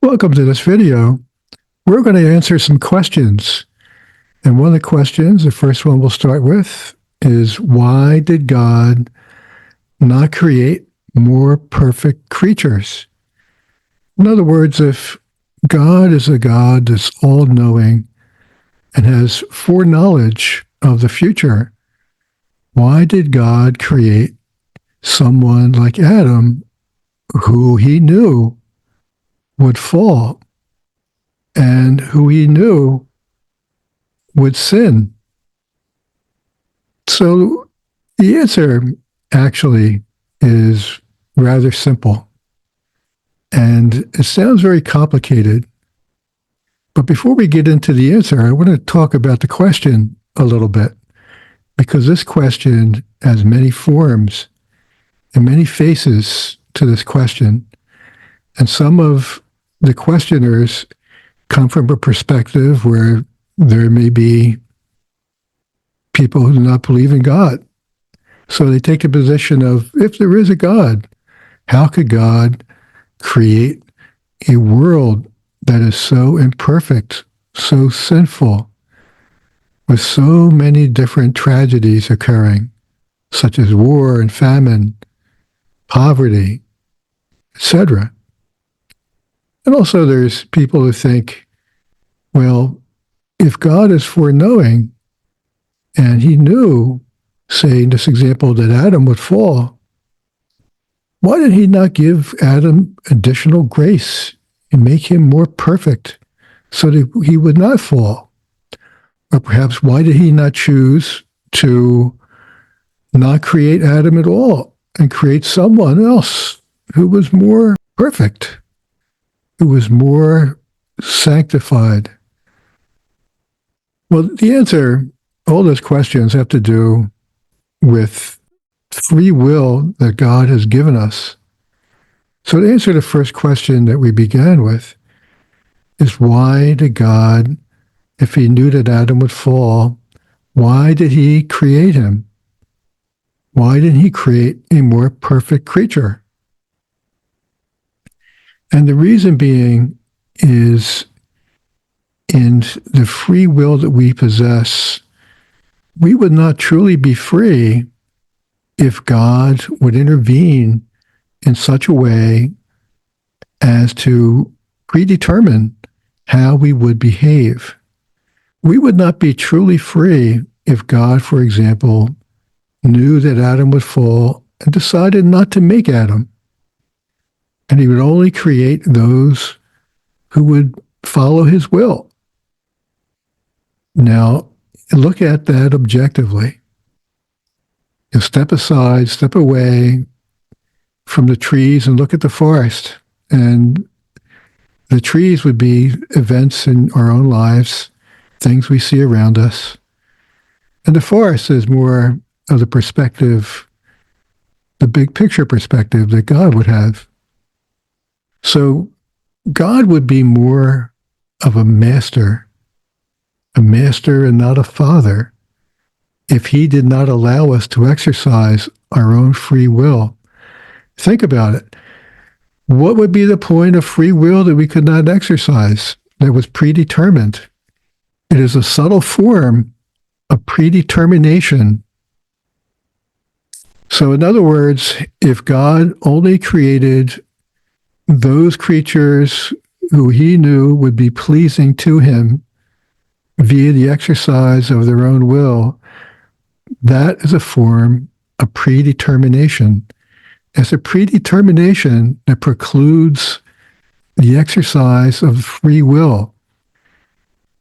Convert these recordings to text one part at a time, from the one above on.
Welcome to this video. We're going to answer some questions. And one of the questions, the first one we'll start with, is why did God not create more perfect creatures? In other words, if God is a God that's all-knowing and has foreknowledge of the future, why did God create someone like Adam who he knew would fall and who he knew would sin? So the answer actually is rather simple. And it sounds very complicated. But before we get into the answer, I want to talk about the question a little bit, because this question has many forms and many faces to this question. And some of the questioners come from a perspective where there may be people who do not believe in God. So they take the position of, if there is a God, how could God create a world that is so imperfect, so sinful, with so many different tragedies occurring, such as war and famine, poverty, etc.? And also there's people who think, well, if God is foreknowing and he knew, say in this example, that Adam would fall, why did he not give Adam additional grace and make him more perfect so that he would not fall? Or perhaps why did he not choose to not create Adam at all and create someone else who was more perfect, who was more sanctified? Well, the answer, all those questions have to do with free will that God has given us. So to answer the first question that we began with is, why did God, if he knew that Adam would fall, why did he create him? Why didn't he create a more perfect creature? And the reason being is, in the free will that we possess, we would not truly be free if God would intervene in such a way as to predetermine how we would behave. We would not be truly free if God, for example, knew that Adam would fall and decided not to make Adam. And he would only create those who would follow his will. Now, look at that objectively. You step aside, step away from the trees and look at the forest. And the trees would be events in our own lives, things we see around us. And the forest is more of the perspective, the big picture perspective that God would have. So God would be more of a master and not a father, if he did not allow us to exercise our own free will. Think about it. What would be the point of free will that we could not exercise, that was predetermined? It is a subtle form of predetermination. So in other words, if God only created those creatures who he knew would be pleasing to him via the exercise of their own will, that is a form of predetermination. It's a predetermination that precludes the exercise of free will.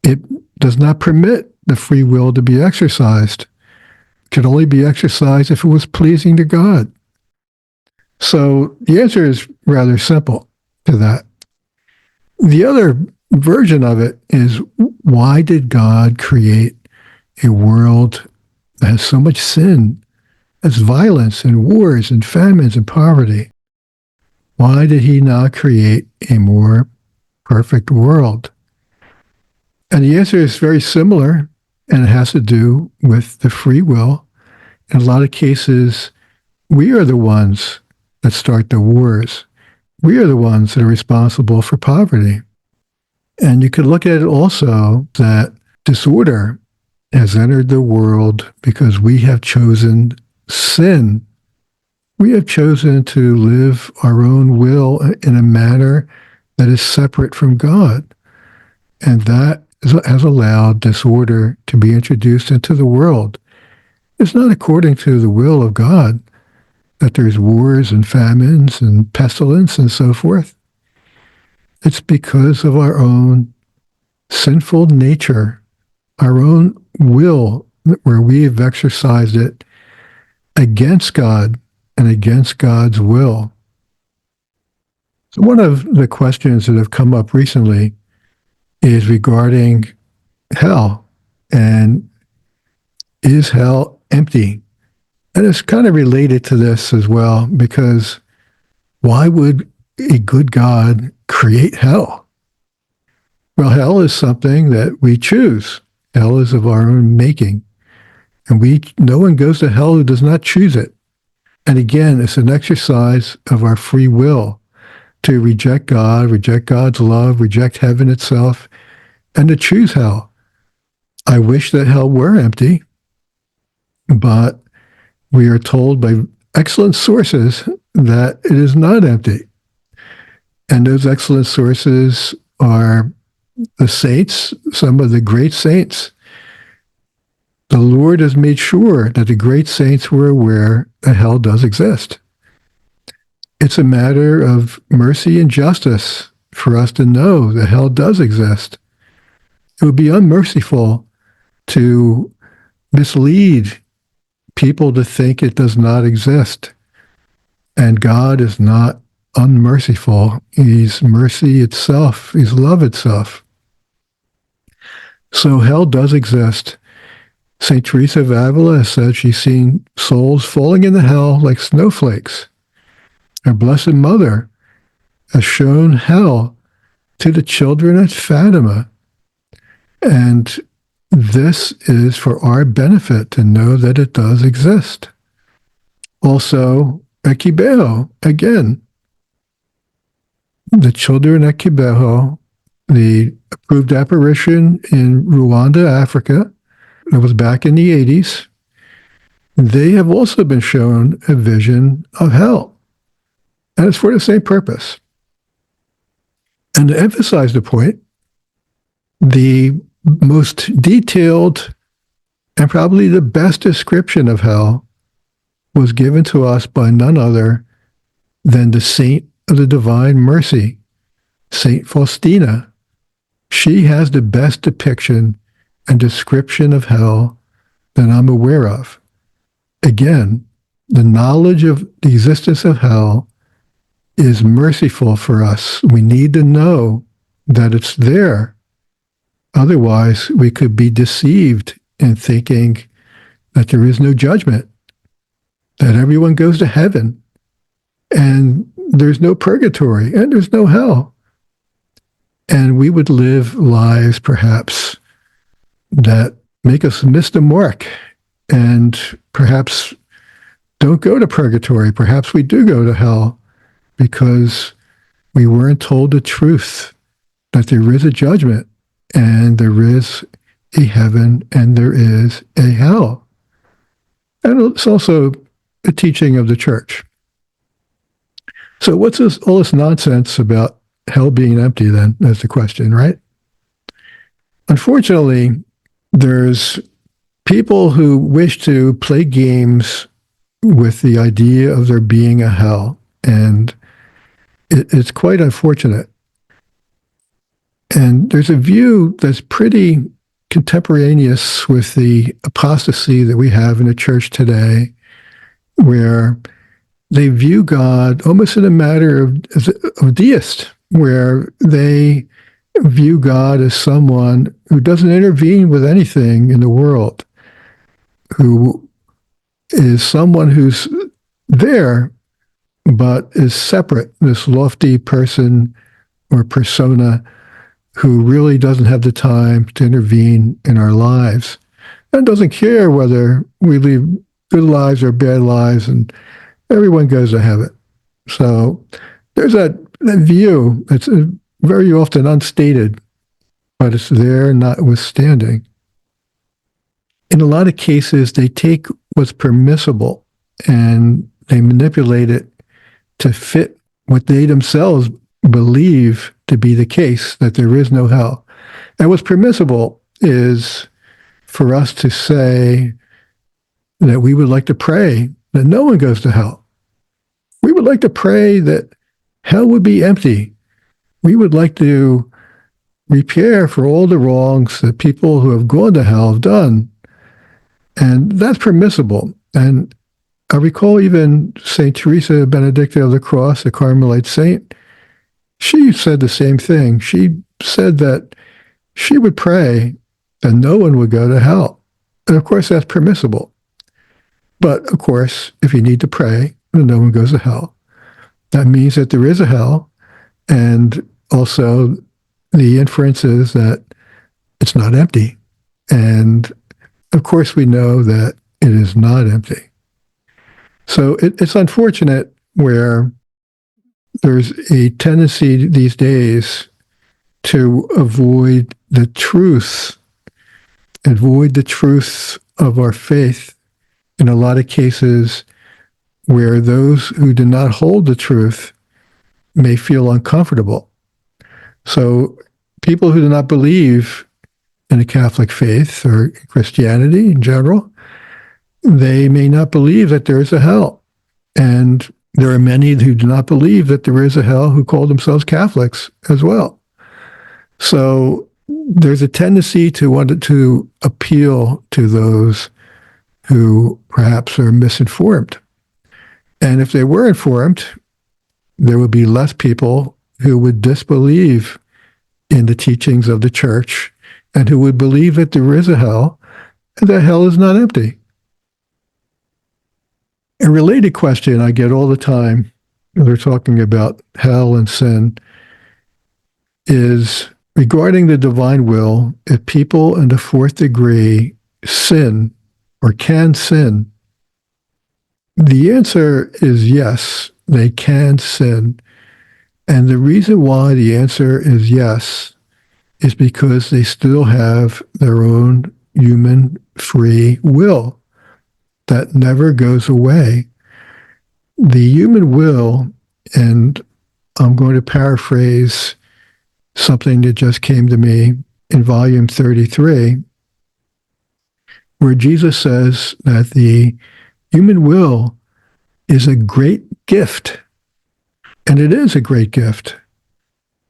It does not permit the free will to be exercised. It could only be exercised if it was pleasing to God. So the answer is rather simple to that. The other version of it is, why did God create a world that has so much sin, has violence and wars and famines and poverty? Why did he not create a more perfect world? And the answer is very similar, and it has to do with the free will. In a lot of cases, we are the ones that start the wars. We are the ones that are responsible for poverty. And you could look at it also that disorder has entered the world because we have chosen sin. We have chosen to live our own will in a manner that is separate from God. And that has allowed disorder to be introduced into the world. It's not according to the will of God that there's wars and famines and pestilence and so forth. It's because of our own sinful nature, our own will, where we have exercised it against God and against God's will. So one of the questions that have come up recently is regarding hell, and is hell empty? And it's kind of related to this as well, because why would a good God create hell? Well, hell is something that we choose. Hell is of our own making. And no one goes to hell who does not choose it. And again, it's an exercise of our free will to reject God, reject God's love, reject heaven itself, and to choose hell. I wish that hell were empty, but we are told by excellent sources that it is not empty. And those excellent sources are the saints, some of the great saints. The Lord has made sure that the great saints were aware that hell does exist. It's a matter of mercy and justice for us to know that hell does exist. It would be unmerciful to mislead people to think it does not exist. And God is not unmerciful. He's mercy itself. He's love itself. So hell does exist. St. Teresa of Avila has said she's seen souls falling into hell like snowflakes. Our Blessed Mother has shown hell to the children at Fatima. And this is for our benefit to know that it does exist. Also, at Kibeho, again, the children at Kibeho, the approved apparition in Rwanda, Africa, it was back in the 80s, they have also been shown a vision of hell. And it's for the same purpose. And to emphasize the point, the most detailed and probably the best description of hell was given to us by none other than the saint of the Divine Mercy, Saint Faustina. She has the best depiction and description of hell that I'm aware of. Again, the knowledge of the existence of hell is merciful for us. We need to know that it's there. Otherwise, we could be deceived in thinking that there is no judgment, that everyone goes to heaven, and there's no purgatory, and there's no hell. And we would live lives, perhaps, that make us miss the mark, and perhaps don't go to purgatory. Perhaps we do go to hell because we weren't told the truth, that there is a judgment, and there is a heaven, and there is a hell. And it's also a teaching of the church. So what's all this nonsense about hell being empty then? That's the question, right? Unfortunately, there's people who wish to play games with the idea of there being a hell, and it's quite unfortunate. And there's a view that's pretty contemporaneous with the apostasy that we have in the church today, where they view God almost in a matter of deist, where they view God as someone who doesn't intervene with anything in the world, who is someone who's there, but is separate, this lofty person or persona who really doesn't have the time to intervene in our lives and doesn't care whether we lead good lives or bad lives, and everyone goes to heaven. So there's that that view, it's very often unstated, but it's there notwithstanding. In a lot of cases, they take what's permissible and they manipulate it to fit what they themselves believe to be the case, that there is no hell. And what's permissible is for us to say that we would like to pray that no one goes to hell. We would like to pray that hell would be empty. We would like to repair for all the wrongs that people who have gone to hell have done. And that's permissible. And I recall even St. Teresa Benedicta of the Cross, a Carmelite saint, she said the same thing. She said that she would pray that no one would go to hell. And of course, that's permissible. But of course, if you need to pray that no one goes to hell, that means that there is a hell. And also the inference is that it's not empty. And of course, we know that it is not empty. So it's unfortunate where there's a tendency these days to avoid the truth of our faith in a lot of cases where those who do not hold the truth may feel uncomfortable. So people who do not believe in a Catholic faith or Christianity in general, they may not believe that there is a hell. And there are many who do not believe that there is a hell who call themselves Catholics as well. So there's a tendency to want to appeal to those who perhaps are misinformed. And if they were informed, there would be less people who would disbelieve in the teachings of the church and who would believe that there is a hell and that hell is not empty. A related question I get all the time when they're talking about hell and sin is regarding the divine will. If people in the fourth degree sin or can sin, the answer is yes, they can sin. And the reason why the answer is yes is because they still have their own human free will that never goes away. The human will, and I'm going to paraphrase something that just came to me in volume 33, where Jesus says that the human will is a great gift. And it is a great gift.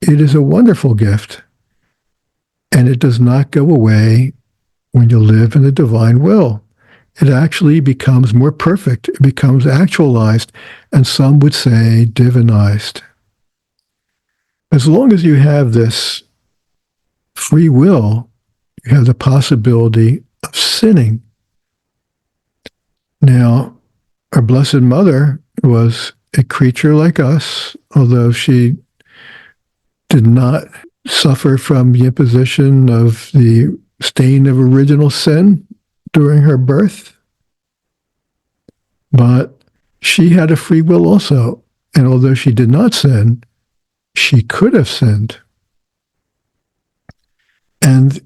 It is a wonderful gift. And it does not go away when you live in the divine will. It actually becomes more perfect. It becomes actualized, and some would say divinized. As long as you have this free will, you have the possibility of sinning. Now, our Blessed Mother was a creature like us, although she did not suffer from the imposition of the stain of original sin during her birth. But she had a free will also. And although she did not sin, she could have sinned. And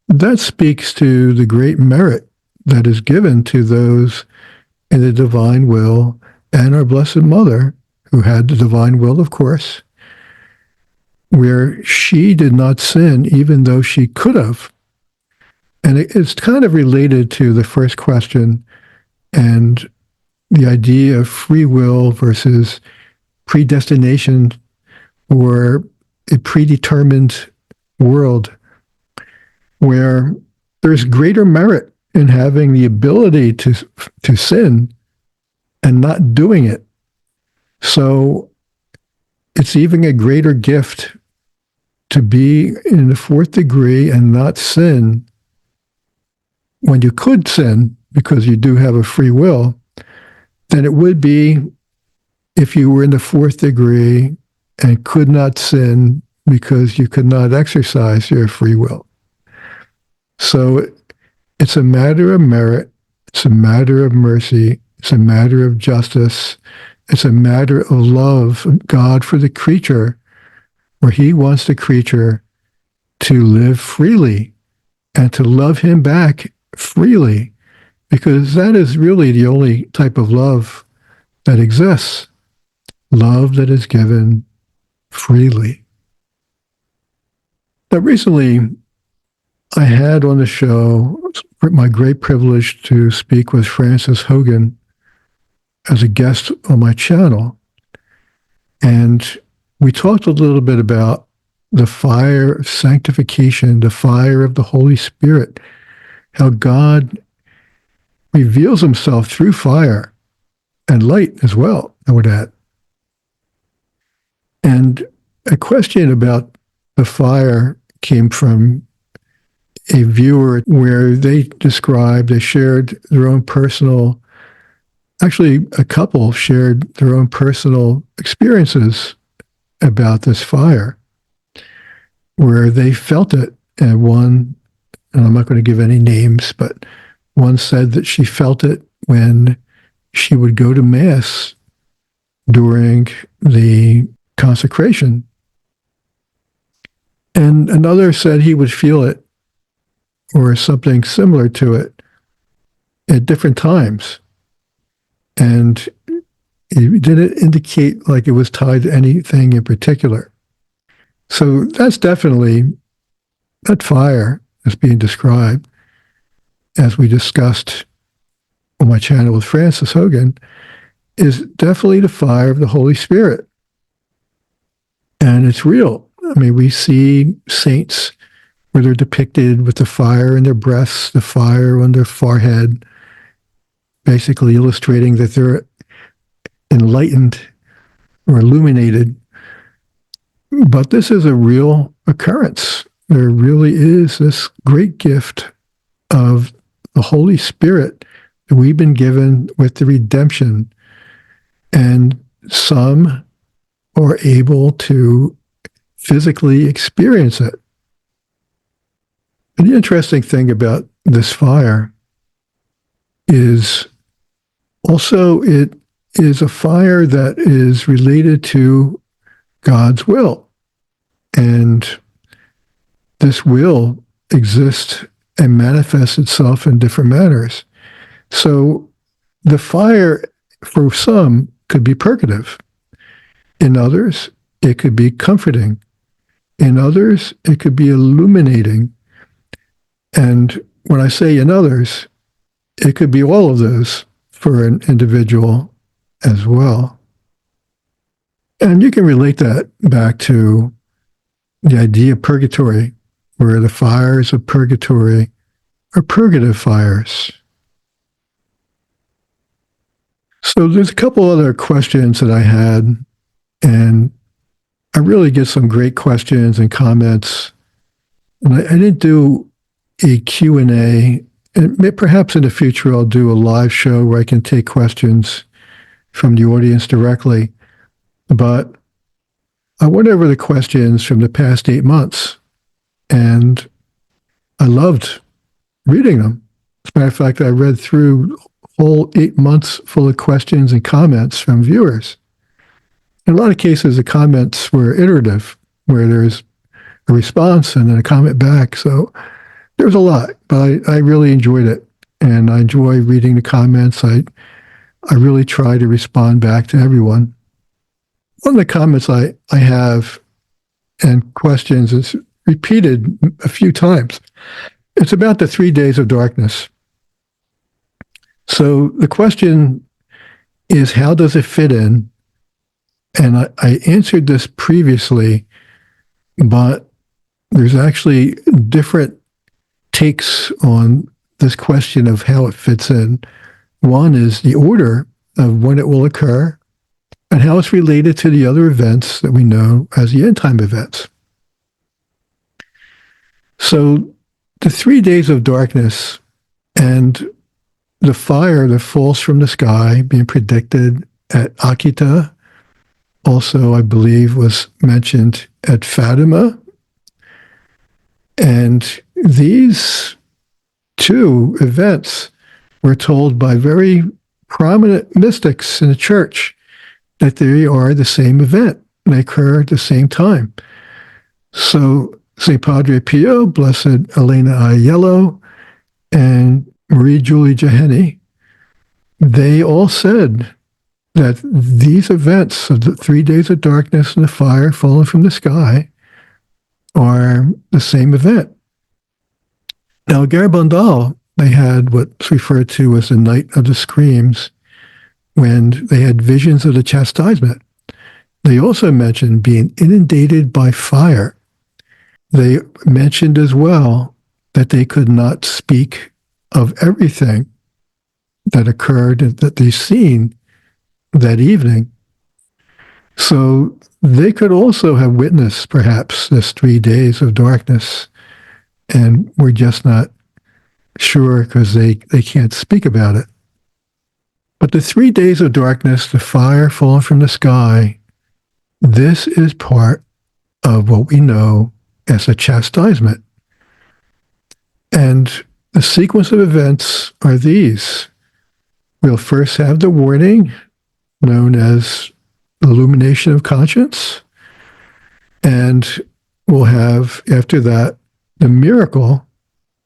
that speaks to the great merit that is given to those in the divine will and our Blessed Mother, who had the divine will, of course, where she did not sin even though she could have. And it's kind of related to the first question and the idea of free will versus predestination or a predetermined world, where there's greater merit in having the ability to sin and not doing it. So it's even a greater gift to be in the fourth degree and not sin when you could sin because you do have a free will than it would be if you were in the fourth degree and could not sin because you could not exercise your free will. So it's a matter of merit. It's a matter of mercy. It's a matter of justice. It's a matter of love, God for the creature, where he wants the creature to live freely and to love him back freely, because that is really the only type of love that exists. Love that is given freely. Now, recently, I had on the show my great privilege to speak with Frances Hogan as a guest on my channel. And we talked a little bit about the fire of sanctification, the fire of the Holy Spirit, how God reveals himself through fire and light as well, I would add. And a question about the fire came from a viewer where they shared their own personal, actually a couple shared their own personal experiences about this fire, where they felt it. And one, and I'm not going to give any names, but one said that she felt it when she would go to Mass during the consecration. And another said he would feel it or something similar to it at different times. And it didn't indicate like it was tied to anything in particular. So that's definitely that fire that's being described, as we discussed on my channel with Frances Hogan, is definitely the fire of the Holy Spirit. And it's real. I mean, we see saints where they're depicted with the fire in their breasts, the fire on their forehead, basically illustrating that they're enlightened or illuminated. But this is a real occurrence. There really is this great gift of the Holy Spirit that we've been given with the redemption. And some are able to physically experience it. And the interesting thing about this fire is also it is a fire that is related to God's will. And this will exists and manifests itself in different manners. So the fire, for some, could be purgative. In others, it could be comforting. In others, it could be illuminating. And when I say in others, it could be all of those for an individual as well. And you can relate that back to the idea of purgatory, where the fires of purgatory are purgative fires. So there's a couple other questions that I had, and I really get some great questions and comments. And I didn't do a Q&A, and perhaps in the future I'll do a live show where I can take questions from the audience directly. But I went over the questions from the past 8 months, and I loved reading them. As a matter of fact, I read through whole 8 months full of questions and comments from viewers. In a lot of cases, the comments were iterative, where there's a response and then a comment back. So there was a lot, but I really enjoyed it. And I enjoy reading the comments. I really try to respond back to everyone. One of the comments I have and questions is repeated a few times. It's about the 3 days of darkness. So the question is, how does it fit in? And I answered this previously, but there's actually different takes on this question of how it fits in. One is the order of when it will occur and how it's related to the other events that we know as the end time events. So the 3 days of darkness and the fire that falls from the sky being predicted at Akita, also I believe was mentioned at Fatima. And these two events were told by very prominent mystics in the church that they are the same event. They occur at the same time. So St. Padre Pio, Blessed Elena Aiello, and Marie Julie Jahenny, they all said that these events of the 3 days of darkness and the fire falling from the sky are the same event. Now, at Garabandal, they had what's referred to as the Night of the Screams, when they had visions of the chastisement. They also mentioned being inundated by fire. They mentioned as well that they could not speak of everything that occurred, that they seen that evening. So they could also have witnessed perhaps this 3 days of darkness, and we're just not sure because they can't speak about it. But the 3 days of darkness, the fire falling from the sky, this is part of what we know as a chastisement. And the sequence of events are these. We'll first have the warning, known as illumination of conscience. And we'll have, after that, the miracle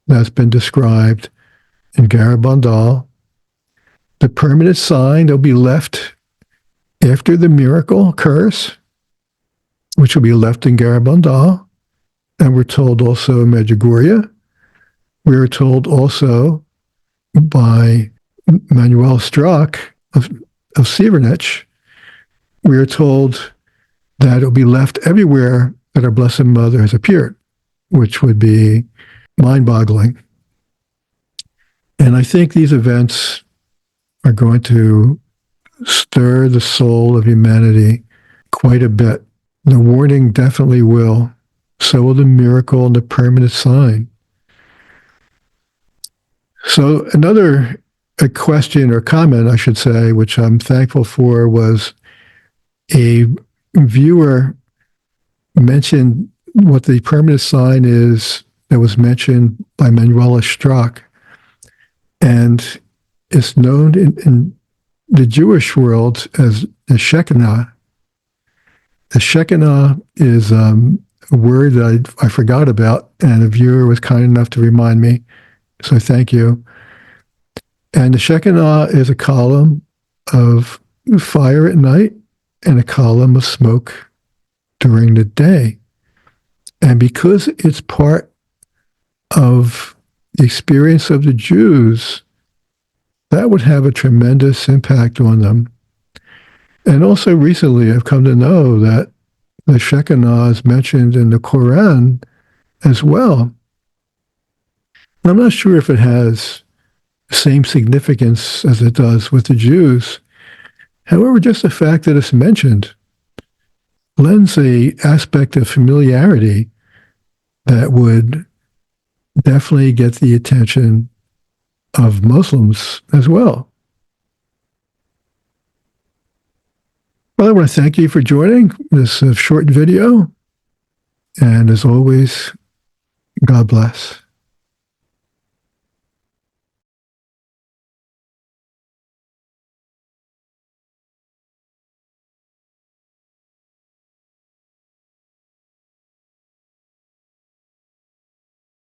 that's been described in Garabandal. The permanent sign that'll be left after the miracle occurs, which will be left in Garabandal. And we're told also in Medjugorje. We're told also by Manuel Strack of Sivernich, we are told that it'll be left everywhere that our Blessed Mother has appeared, which would be mind-boggling. And I think these events are going to stir the soul of humanity quite a bit. The warning definitely will. So will the miracle and the permanent sign. So another question or comment, I should say, which I'm thankful for, was a viewer mentioned what the permanent sign is that was mentioned by Manuela Strack. And it's known in the Jewish world as the Shekinah. The Shekinah is a word that I forgot about, and a viewer was kind enough to remind me. So thank you. And the Shekinah is a column of fire at night and a column of smoke during the day. And because it's part of the experience of the Jews, that would have a tremendous impact on them. And also recently, I've come to know that the Shekinah is mentioned in the Quran as well. I'm not sure if it has the same significance as it does with the Jews. However, just the fact that it's mentioned lends an aspect of familiarity that would definitely get the attention of Muslims as well. Well, I want to thank you for joining this short video. And as always, God bless.